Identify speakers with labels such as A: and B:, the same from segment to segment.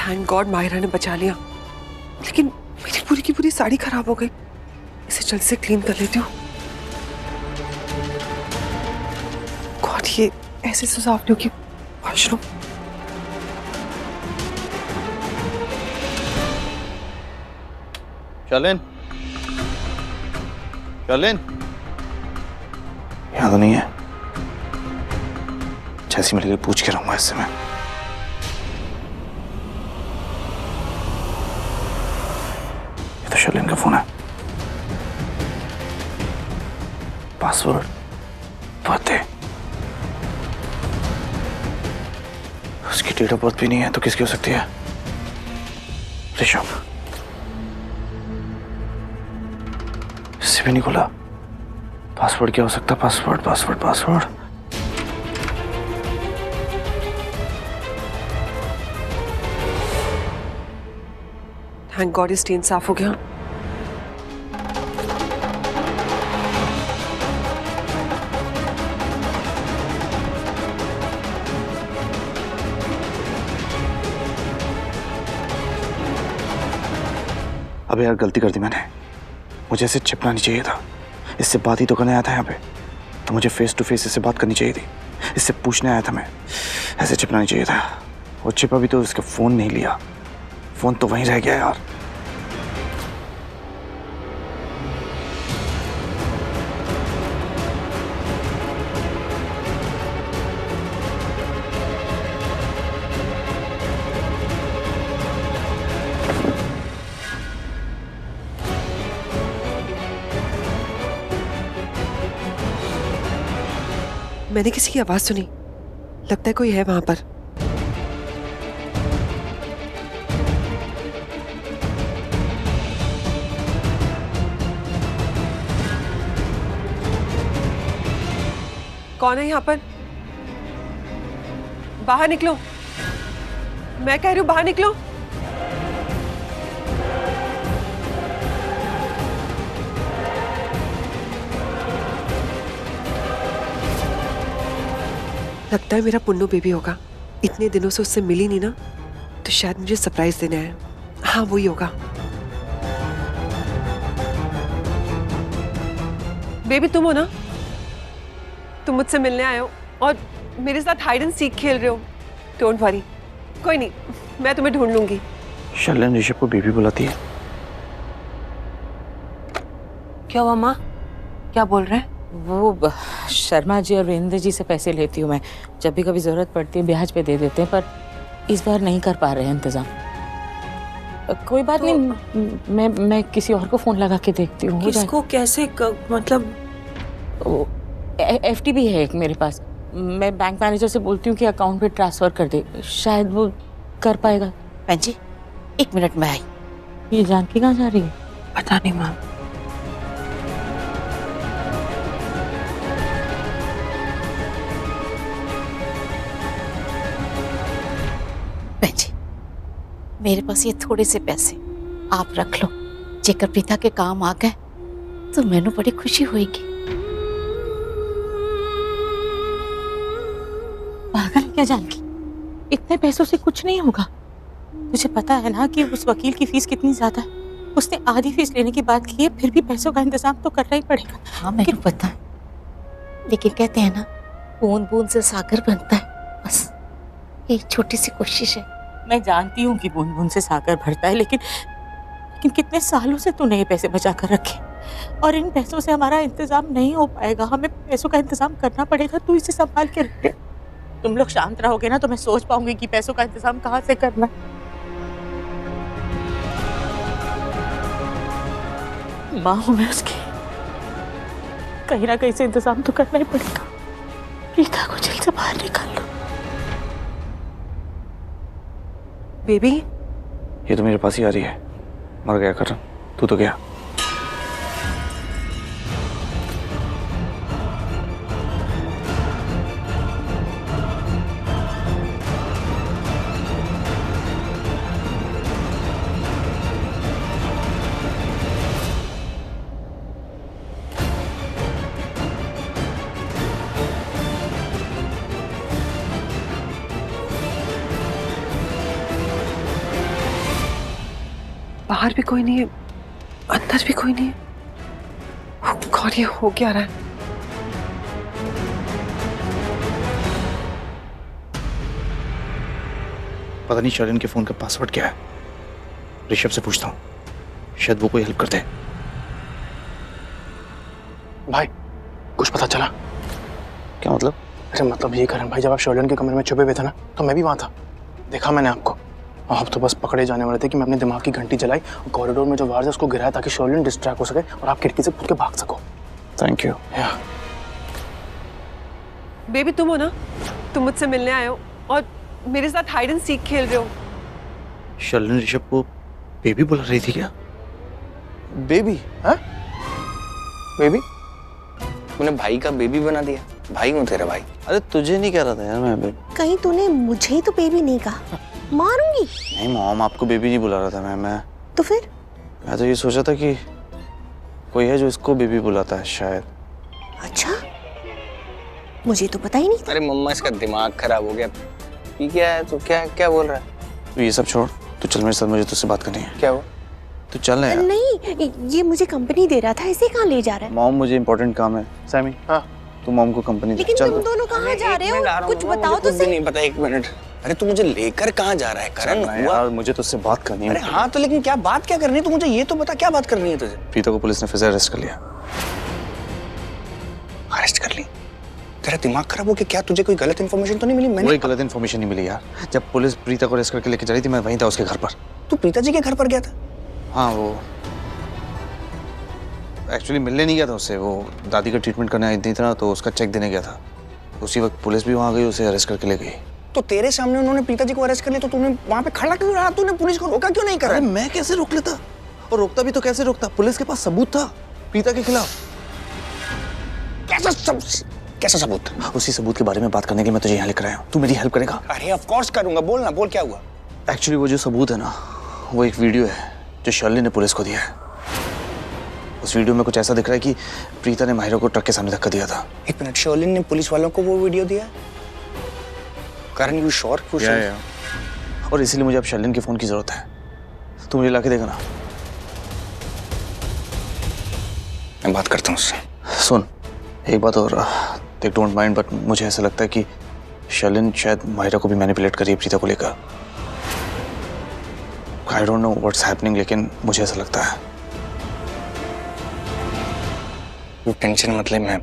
A: Thank God Mahira ने बचा लिया, लेकिन मेरी पूरी की पूरी साड़ी खराब हो गई। इसे जल्द से क्लीन कर लेती हूँ। गॉड, ये ऐसे सुजावटियों की वॉशरूम।
B: शालिन, शालिन यहाँ तो नहीं है। जैसी मिल गई पूछ के रहूंगा इससे मैं। ये तो शालिन का फोन है। पासवर्ड, पते, उसकी डेट ऑफ बर्थ भी नहीं है तो किसकी हो सकती है? ऋषभ। इससे भी नहीं खुला। पासवर्ड क्या हो सकता है? Password password password.
A: Thank God ये स्टेन साफ हो गया।
B: अबे यार गलती कर दी मैंने। मुझे ऐसे छिपना नहीं चाहिए था। इससे बात ही तो करने आया था यहाँ पे, तो मुझे फेस टू फेस इससे बात करनी चाहिए थी। इससे पूछने आया था मैं, ऐसे छिपना नहीं चाहिए था। और छिपा भी तो इसका फोन नहीं लिया। फोन तो वहीं रह गया यार।
A: मैंने किसी की आवाज सुनी, लगता है कोई है वहां पर। कौन है यहाँ पर? बाहर निकलो, मैं कह रही हूँ बाहर निकलो। लगता है मेरा पुन्नू बेबी होगा। इतने दिनों से उससे मिली नहीं ना, तो शायद मुझे सरप्राइज देना है। हाँ वही होगा। बेबी तुम हो ना? तुम मुझसे मिलने आए हो और मेरे साथ हाइड एंड सीक खेल रहे हो। डोंट वरी, कोई नहीं, मैं तुम्हें ढूंढ लूंगी।
B: शालिन ऋषभ को बेबी बुलाती है।
C: क्या हुआ माँ? क्या बोल रहे हैं?
D: वो शर्मा जी और वीरेंद्र जी से पैसे लेती हूँ मैं। जब भी कभी जरूरत पड़ती है ब्याज पे दे देते हैं, पर इस बार नहीं कर पा रहे हैं इंतजाम। कोई बात
C: तो,
D: नहीं, मैं किसी और को फोन लगा के देखती हूँ।
C: किसको कैसे मतलब?
D: FD भी है एक मेरे पास। मैं बैंक मैनेजर से बोलती हूँ कि अकाउंट पे ट्रांसफर कर दे, शायद वो कर पाएगा।
C: बहन जी 1 मिनट में आई।
D: ये जानकी कहाँ जा रही है?
C: पता नहीं माँ। बहन जी मेरे पास ये थोड़े से पैसे आप रख लो। जेकर प्रीता के काम आ गए तो मैनू बड़ी खुशी होगी।
D: पागल क्या जानकी, इतने पैसों से कुछ नहीं होगा। तुझे पता है ना कि उस वकील की फीस कितनी ज्यादा है। उसने आधी फीस लेने की बात की है, फिर भी पैसों का इंतजाम तो करना ही पड़ेगा।
C: हाँ मैंने पता है, लेकिन कहते हैं ना बूंद बूंद से सागर बनता है। बस एक छोटी सी कोशिश है।
D: मैं जानती हूँ कि बूंद बूंद से सागर भरता है, लेकिन कितने सालों से तूने ये पैसे बचा कर रखे, और इन पैसों से हमारा इंतजाम नहीं हो पाएगा। हमें पैसों का इंतजाम करना पड़ेगा। तू इसे संभाल के रख। तुम लोग शांत रहोगे ना तो मैं सोच पाऊंगी कि पैसों का इंतजाम कहाँ से करना। माँ हूं मैं उसकी, कहीं ना कहीं से इंतजाम तो करना ही पड़ेगा। रीता को जेल से बाहर निकाल लो।
A: बेबी
B: ये तो मेरे पास ही आ रही है। मर गया कर, तू तो गया।
A: बाहर भी कोई नहीं है, अंदर भी कोई नहीं है। गॉड, ये हो क्या रहा है?
B: पता नहीं शर्लिन के फोन का पासवर्ड क्या है। ऋषभ से पूछता हूँ, शायद वो कोई हेल्प कर दे।
E: भाई कुछ पता चला?
B: क्या मतलब?
E: अरे मतलब ये करण भाई, जब आप शर्लिन के कमरे में छुपे हुए थे ना, तो मैं भी वहां था, देखा मैंने आपको। आप तो बस पकड़े जाने वाले थे कि मैं अपने दिमाग की घंटी जलाई और कॉरिडोर में जो वार है उसको गिराया ताकि शर्लिन डिस्ट्रैक्ट हो सके और आप खिड़की से कूद के भाग सको।
B: Thank you.
A: बेबी तुम हो ना? तुम मुझसे मिलने आए हो और मेरे साथ हाइड एंड सीक खेल रहे हो।
B: शर्लिन ऋषभ को बेबी बुला रही थी क्या?
E: बेबी? हाँ बेबी? तूने भाई का बेबी बना दिया? भाई हूँ तेरा भाई।
B: अरे तुझे नहीं कह रहा था यार मैं बेबी।
F: कहीं तूने मुझे ही तो बेबी नहीं कहा? मारूंगी।
B: नहीं मॉम, आपको बेबी नहीं बुला रहा था मैं
F: तो फिर?
B: मैं तो ये सोचा था कि कोई है जो इसको बेबी बुलाता है शायद।
F: अच्छा, मुझे तो पता ही नहीं था।
E: अरे मम्मा, इसका दिमाग खराब हो गया। ये क्या है? तू क्या क्या बोल रहा है?
B: तू ये सब छोड़, तू चल मेरे साथ, मुझे तुझसे बात करनी है।
E: क्या हुआ?
B: तू चल ना यार।
F: नहीं, ये मुझे कंपनी दे रहा था, इसे कहाँ ले जा रहा है?
B: मॉम मुझे इंपॉर्टेंट काम है। सैमी,
E: हाँ
B: तू मॉम को कंपनी दे।
F: लेकिन
B: चल
F: तुम दोनों कहाँ जा रहे हो? कुछ बताओ तो सही।
E: नहीं पता, एक मिनट। अरे तू मुझे लेकर कहाँ जा रहा है करण?
B: यार मुझे तुझसे बात करनी है।
E: अरे हाँ तो लेकिन क्या बात क्या करनी है? तू मुझे ये तो बता, क्या बात करनी है तुझे?
B: प्रीता को पुलिस ने फिर से अरेस्ट कर लिया।
E: अरेस्ट कर ली? तेरा दिमाग खराब हो गया क्या? तुझे कोई गलत इन्फॉर्मेशन तो नहीं मिली? मैंने
B: कोई गलत इन्फॉर्मेशन नहीं मिली यार। जब पुलिस प्रीता को अरेस्ट करके लेके जा रही थी, मैं वहीं था उसके घर पर।
E: तू प्रीता जी के घर पर गया था?
B: हाँ, वो एक्चुअली मिलने नहीं गया था उससे, वो दादी का ट्रीटमेंट करने आई थी ना, तो उसका चेक देने गया था। उसी वक्त पुलिस भी वहाँ गई, उसे अरेस्ट करके ले गई।
E: तो तेरे सामने उन्होंने प्रीता जी को अरेस्ट कर लिया, तो तूने वहाँ पे खड़ा क्यों रहा? तूने पुलिस को रोका क्यों नहीं करा?
B: अरे मैं कैसे रोक लेता, और रोकता भी तो कैसे रोकता? पुलिस के पास सबूत था प्रीता के खिलाफ।
E: कैसा सबूत?
B: उसी सबूत के बारे में बात करने के लिए मैं तुझे यहाँ लेकर आया हूँ। तू मेरी हेल्प करेगा?
E: अरे ऑफ कोर्स करूंगा, बोल ना, बोल क्या हुआ?
B: एक्चुअली वो जो सबूत है ना, वो एक वीडियो है जो शर्लिन ने पुलिस को दिया है। उस वीडियो में कुछ ऐसा दिख रहा है कि प्रीता ने माहिरा को ट्रक के सामने धक्का दिया था।
E: एक मिनट, शर्लिन ने पुलिस वालों को वो वीडियो दिया? करण यू श्योर?
B: और इसीलिए मुझे अब शर्लिन के फोन की जरूरत है। तू मुझे लाके देगा ना?
E: मैं बात करता हूँ उससे।
B: सुन, एक बात और, देख डोंट माइंड, बट मुझे ऐसा लगता है कि शर्लिन शायद माहिरा को भी मैनिपुलेट कर रही है प्रीता को लेकर। I don't know what's happening, लेकिन मुझे ऐसा लगता है।
E: तू टेंशन मत ले, मैं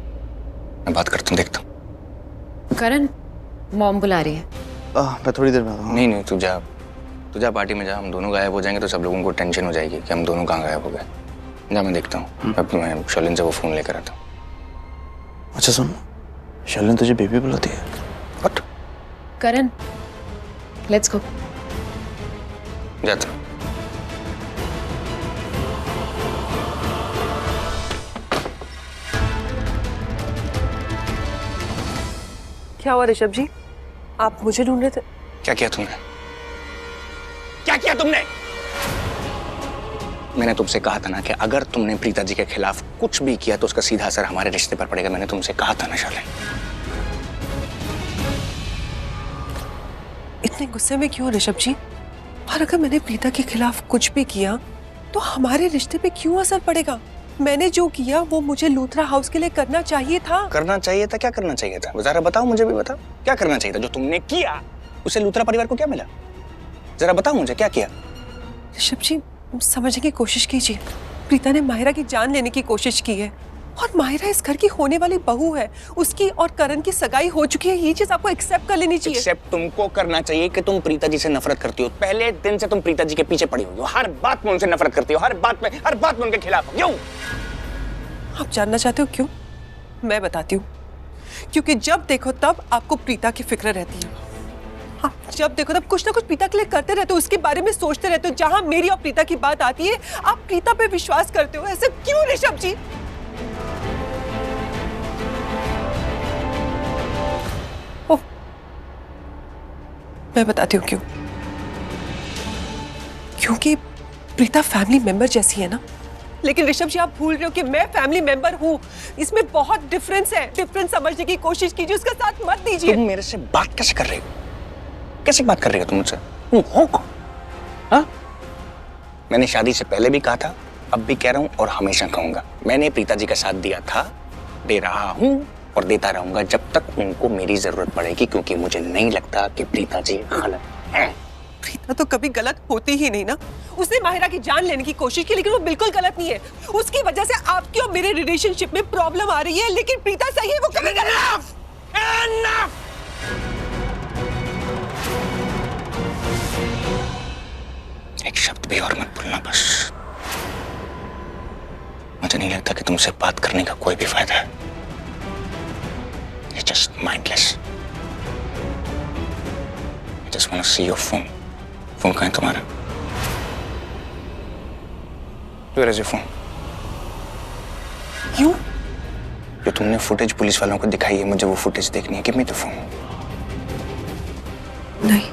E: बात करता हूँ, देखता हूँ।
G: करण, मॉम बुला रही है।
B: मैं थोड़ी देर में आता हूँ।
E: नहीं तू जा पार्टी में जा। हम दोनों गायब हो जाएंगे तो सब लोगों को टेंशन हो जाएगी कि हम दोनों कहाँ गायब हो गए। जा, मैं देखता हूँ। अब मैं शर्लिन से वो फोन लेकर आता हूँ।
B: अच्छा सुन, शर्लिन तुझे बेबी बुलाती है?
E: व्हाट?
G: Karan, let's go.
E: जाता हूँ।
A: क्या हुआ ऋषभ जी? आप मुझे ढूंढ रहे थे?
E: क्या किया तुमने? क्या किया तुमने? मैंने तुमसे कहा था ना कि अगर तुमने प्रीता जी के खिलाफ कुछ भी किया तो उसका सीधा असर हमारे रिश्ते पर पड़ेगा। मैंने तुमसे कहा था ना शर्लिन।
A: इतने गुस्से में क्यों ऋषभ जी? और अगर मैंने प्रीता के खिलाफ कुछ भी किया तो हमारे रिश्ते पे क्यों असर पड़ेगा? मैंने जो किया वो मुझे लूथरा हाउस के लिए करना चाहिए था।
E: करना चाहिए था? क्या करना चाहिए था? जरा बताओ, मुझे भी बताओ, क्या करना चाहिए था? जो तुमने किया उससे लूथरा परिवार को क्या मिला? जरा बताओ मुझे, क्या किया?
A: ऋषभ जी, समझने की कोशिश कीजिए। प्रीता ने माहिरा की जान लेने की कोशिश की है और माहिरा इस घर की होने वाली बहू है। उसकी और करण की सगाई हो चुकी है। ये चीज आपको एक्सेप्ट कर लेनी चाहिए।
E: एक्सेप्ट तुमको करना चाहिए कि तुम प्रीता जी से नफरत करती हो। पहले दिन से तुम प्रीता जी के पीछे पड़ी हुई हो। हर बात में उनसे नफरत करती हो, हर बात में उनके खिलाफ हो। क्यों?
A: आप जानना चाहते हो क्यों? मैं बताती हूँ। क्योंकि जब देखो तब आपको प्रीता की फिक्र रहती है। आप जब देखो तब कुछ ना कुछ प्रीता के लिए करते रहते हो, उसके बारे में सोचते रहते हो। जहां मेरी और प्रीता की बात आती है आप प्रीता पे विश्वास करते हो। ऐसे क्यों ऋषभ जी? ओह, मैं बताती हूँ क्यों। क्योंकि प्रीता फैमिली मेंबर जैसी है ना। लेकिन ऋषभ जी, आप भूल रहे हो कि मैं फैमिली मेंबर हूँ। इसमें बहुत डिफरेंस है। डिफरेंस समझने की कोशिश कीजिए, उसका साथ मत दीजिए।
E: तुम मेरे से बात कैसे कर रही हो? कैसे बात कर रही हो तुम मुझसे? तुम हो कौन? हाँ?
H: मैंने शादी से पहले भी कहा था, अब भी कह रहा हूँ और हमेशा कहूंगा, मैंने प्रीता जी का साथ दिया था, दे रहा हूँ और देता रहूंगा जब तक उनको मेरी जरूरत पड़ेगी, क्योंकि मुझे नहीं लगता कि प्रीता जी गलत है।
A: प्रीता तो कभी गलत होती ही नहीं ना। उसने माहिरा की जान लेने की कोशिश की, लेकिन वो बिल्कुल गलत नहीं है। उसकी वजह से आपकी और मेरे रिलेशनशिप में प्रॉब्लम आ रही है, लेकिन प्रीता सही है, वो कभी गलत।
H: एक शब्द भी और मत भूलना बस। मुझे नहीं लगता कि तुमसे बात करने का कोई भी फायदा है। It's just mindless. I just want to see your phone. Phone कहाँ है तुम्हारा? Where is your phone?
A: क्यों?
H: जो तुमने फुटेज पुलिस वालों को दिखाई है, मुझे वो फुटेज देखनी है। Give me the phone.
A: नहीं।